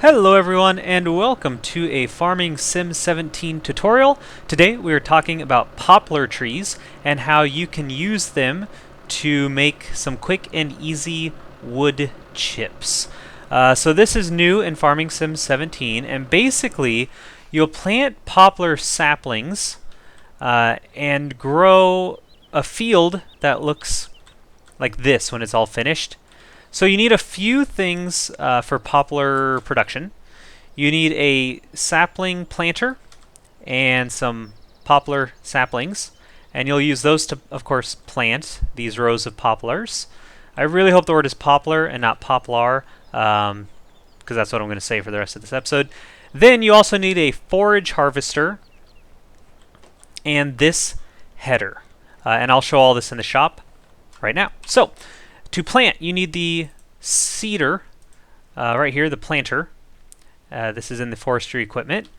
Hello everyone and welcome to a Farming Sim 17 tutorial. Today we are talking about poplar trees and how you can use them to make some quick and easy wood chips. So this is new in Farming Sim 17, and basically you'll plant poplar saplings and grow a field that looks like this when it's all finished. So you need a few things for poplar production. You need a sapling planter and some poplar saplings, and you'll use those to, of course, plant these rows of poplars. I really hope the word is poplar and not poplar, because that's what I'm going to say for the rest of this episode. Then you also need a forage harvester and this header, and I'll show all this in the shop right now. So, to plant, you need the seeder, right here, the planter. This is in the forestry equipment.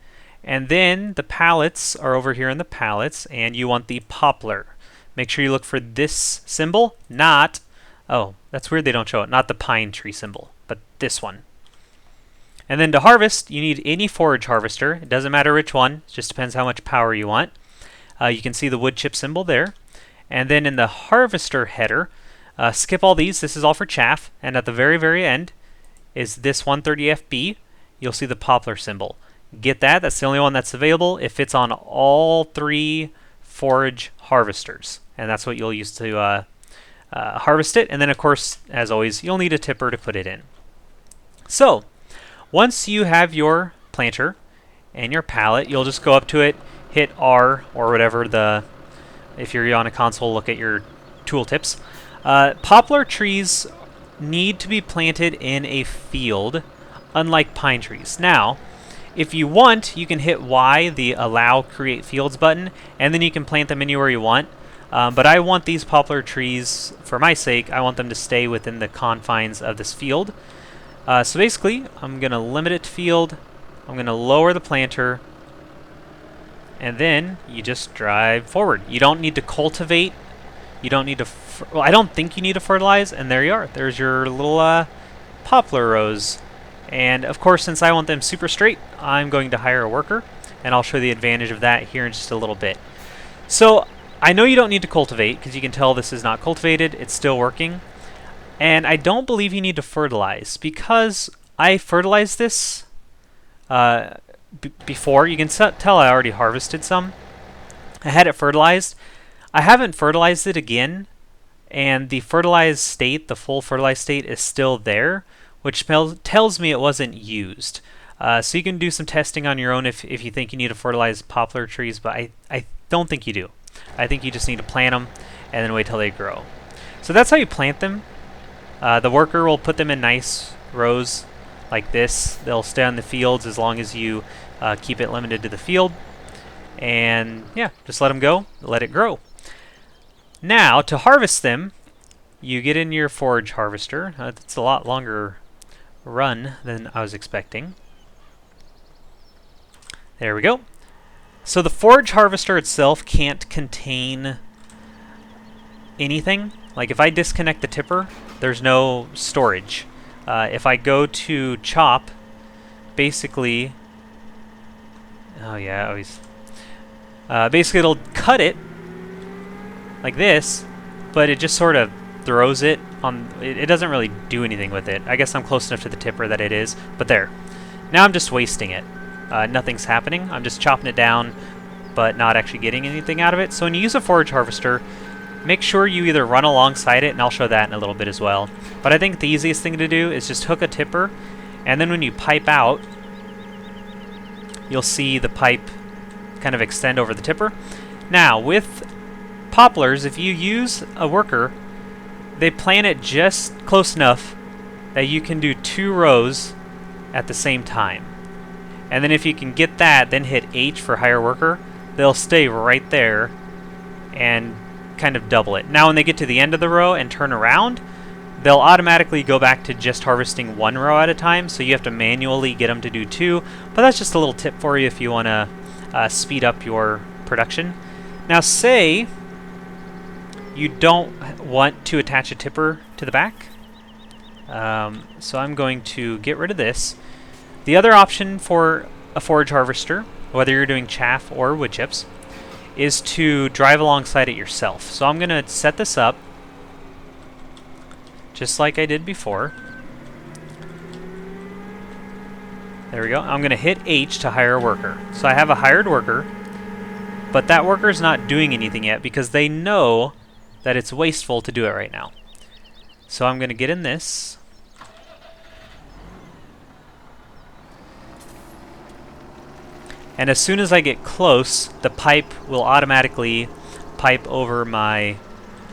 And then the pallets are over here in the pallets, and you want the poplar. Make sure you look for this symbol, not, oh, that's weird they don't show it, not the pine tree symbol, but this one. And then to harvest, you need any forage harvester. It doesn't matter which one, it just depends how much power you want. You can see the wood chip symbol there. And then in the harvester header, skip all these, this is all for chaff, and at the very end is this 130FB. You'll see the poplar symbol. Get that, that's the only one that's available. It fits on all three forage harvesters, and that's what you'll use to harvest it. And then of course, as always, you'll need a tipper to put it in. So, once you have your planter and your pallet, you'll just go up to it, hit R or whatever if you're on a console, look at your tooltips. Poplar trees need to be planted in a field, unlike pine trees. Now, if you want, you can hit Y, the Allow Create Fields button, and then you can plant them anywhere you want. But I want these poplar trees, for my sake, I want them to stay within the confines of this field. So basically, I'm going to limit it to field, I'm going to lower the planter, and then you just drive forward. You don't need to cultivate. You don't need to, well, I don't think you need to fertilize, and there you are. There's your little poplar rows. And of course, since I want them super straight, I'm going to hire a worker, and I'll show the advantage of that here in just a little bit. So, I know you don't need to cultivate, because you can tell this is not cultivated, it's still working. And I don't believe you need to fertilize, because I fertilized this before. You can tell I already harvested some. I had it fertilized. I haven't fertilized it again, and the fertilized state, the full fertilized state, is still there, which tells me it wasn't used. So you can do some testing on your own if you think you need to fertilize poplar trees, but I don't think you do. I think you just need to plant them and then wait till they grow. So that's how you plant them. The worker will put them in nice rows like this. They'll stay on the fields as long as you keep it limited to the field. And yeah, just let them go, let it grow. Now, to harvest them, you get in your forage harvester. It's a lot longer run than I was expecting. There we go. So the forage harvester itself can't contain anything. Like if I disconnect the tipper, there's no storage. If I go to chop, basically, oh yeah, always. Basically, it'll cut it like this, but it just sort of throws it on. It doesn't really do anything with it. I guess I'm close enough to the tipper that it is, but there. Now I'm just wasting it. Nothing's happening. I'm just chopping it down, but not actually getting anything out of it. So when you use a forage harvester, make sure you either run alongside it, and I'll show that in a little bit as well. But I think the easiest thing to do is just hook a tipper, and then when you pipe out, you'll see the pipe kind of extend over the tipper. Now, with poplars, if you use a worker, they plant it just close enough that you can do 2 rows at the same time. And then if you can get that, then hit H for hire worker, they'll stay right there and kind of double it. Now when they get to the end of the row and turn around, they'll automatically go back to just harvesting 1 row at a time, so you have to manually get them to do 2, but that's just a little tip for you if you want to speed up your production. Now say you don't want to attach a tipper to the back, so I'm going to get rid of this. The other option for a forage harvester, whether you're doing chaff or wood chips, is to drive alongside it yourself. So I'm going to set this up just like I did before. There we go. I'm going to hit H to hire a worker. So I have a hired worker, but that worker's not doing anything yet because they know that it's wasteful to do it right now. So I'm going to get in this. And as soon as I get close, the pipe will automatically pipe over my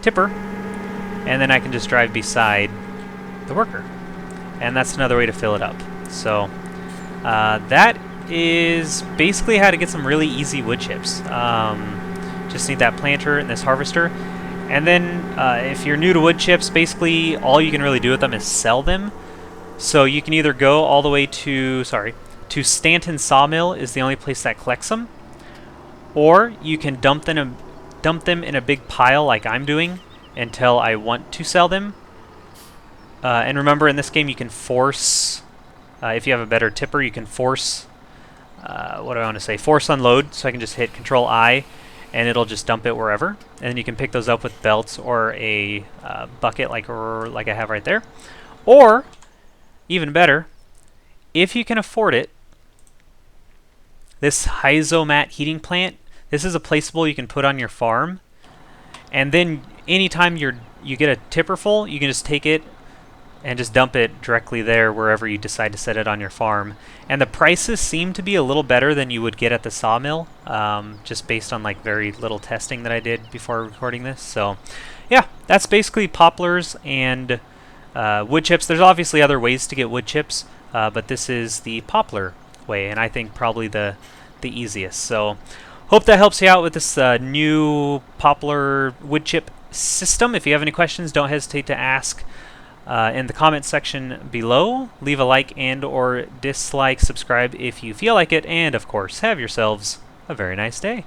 tipper, and then I can just drive beside the worker. And that's another way to fill it up. So that is basically how to get some really easy wood chips. Just need that planter and this harvester. And then if you're new to wood chips, basically all you can really do with them is sell them. So you can either go all the way to, Stanton Sawmill is the only place that collects them, or you can dump them in a big pile like I'm doing until I want to sell them. And remember, in this game you can force, if you have a better tipper, you can force, force unload. So I can just hit Control I and it'll just dump it wherever. And then you can pick those up with belts or a bucket like I have right there. Or, even better, if you can afford it, this Hyzomat heating plant, this is a placeable you can put on your farm. And then anytime you get a tipper full, you can just take it and just dump it directly there wherever you decide to set it on your farm. And the prices seem to be a little better than you would get at the sawmill, just based on like very little testing that I did before recording this. So yeah, that's basically poplars and wood chips. There's obviously other ways to get wood chips, but this is the poplar way, and I think probably the easiest. So hope that helps you out with this new poplar wood chip system. If you have any questions, don't hesitate to ask in the comment section below. Leave a like and or dislike, subscribe if you feel like it, and of course, have yourselves a very nice day.